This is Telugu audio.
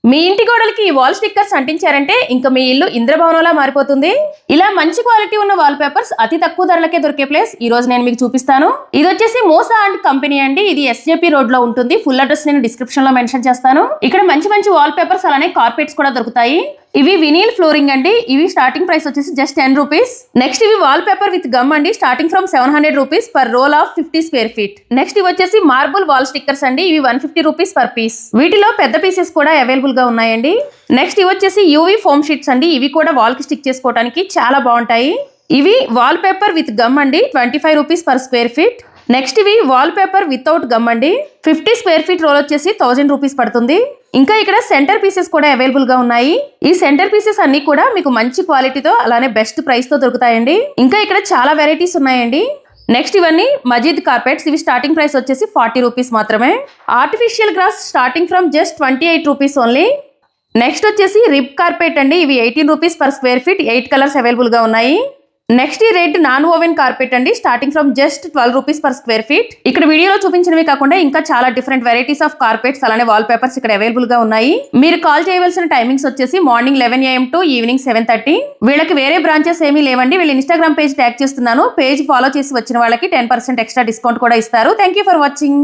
మీ ఇంటి గోడలకి ఈ వాల్ స్టిక్కర్స్ అంటించారంటే ఇంకా మీ ఇల్లు ఇంద్రభవనంలా మారిపోతుంది. ఇలా మంచి క్వాలిటీ ఉన్న వాల్ పేపర్స్ అతి తక్కువ ధరలకే దొరికే ప్లేస్ ఈ రోజు నేను మీకు చూపిస్తాను. ఇది వచ్చేసి మోసా అండ్ కంపెనీ అండి. ఇది ఎస్జేపీ రోడ్ లో ఉంటుంది. ఫుల్ అడ్రస్ నేను డిస్క్రిప్షన్ లో మెన్షన్ చేస్తాను. ఇక్కడ మంచి మంచి వాల్ పేపర్స్ అలానే కార్పెట్స్ కూడా దొరుకుతాయి. ఇవి వినీల్ ఫ్లోరింగ్ అండి. ఇవి స్టార్టింగ్ ప్రైస్ వచ్చేసి జస్ట్ 10 రూపీస్. నెక్స్ట్ ఇవి వాల్ పేపర్ విత్ గమ్ అండి. Starting from 700 rupees per role of 50 square feet. Next ఇవి వచ్చేసి మార్బుల్ వాల్ స్టిక్కర్స్ అండి. ఇవి 150 రూపీస్ పర్ పీస్. వీటిలో పెద్ద పీసెస్ కూడా అవైలబుల్ గా ఉన్నాయండి. నెక్స్ట్ ఇవి వచ్చేసి యూవీ ఫోమ్ షీట్స్ అండి. ఇవి కూడా వాల్ కి స్టిక్ చేసుకోవడానికి చాలా బాగుంటాయి. ఇవి వాల్ పేపర్ విత్ గమ్ అండి. 25 rupees per square feet. Next ఇవి వాల్ పేపర్ వితౌట్ గమ్ అండి. 50 స్క్వేర్ ఫీట్ రోల్ వచ్చేసి 1000 రూపీస్ పడుతుంది. ఇంకా ఇక్కడ సెంటర్ పీసెస్ కూడా అవైలబుల్ గా ఉన్నాయి. ఈ సెంటర్ పీసెస్ అన్ని కూడా మీకు మంచి క్వాలిటీతో అలానే బెస్ట్ ప్రైస్ తో దొరుకుతాయండి. ఇంకా ఇక్కడ చాలా వెరైటీస్ ఉన్నాయండి. నెక్స్ట్ ఇవన్నీ మజీద్ కార్పెట్స్. ఇవి స్టార్టింగ్ ప్రైస్ వచ్చేసి 40 రూపీస్ మాత్రమే. Artificial gross starting from just 28 rupees only. Next వచ్చేసి రిబ్ కార్పెట్ అండి. ఇవి 18 rupees per square feet. 8 colours available గా ఉన్నాయి. నెక్స్ట్ ఈ రెడ్ నాన్ ఓవెన్ కార్పెట్ అండి. Starting from just 12 rupees per square feet. ఇక్కడ వీడియోలో చూపించినవి కాకుండా ఇంకా చాలా డిఫరెంట్ వెరైటీస్ ఆఫ్ కార్పెట్స్ అలానే వాల్ పేపర్స్ ఇక్కడ అవైలబుల్ గా ఉన్నాయి. మీరు కాల్ చేయవలసిన టైమింగ్స్ వచ్చేసి మార్నింగ్ 11 AM టు ఈవినింగ్ 7:30. వీళ్ళకి వేరే బ్రాంచెస్ ఏమీ లేవండి. వీళ్ళు ఇన్స్టాగ్రామ్ పేజ్ ట్యాగ్ చేస్తున్నాను. పేజ్ ఫాలో చేసి వచ్చిన వాళ్ళకి 10% ఎక్స్ట్రా డిస్కౌంట్ కూడా ఇస్తారు. Thank you for watching.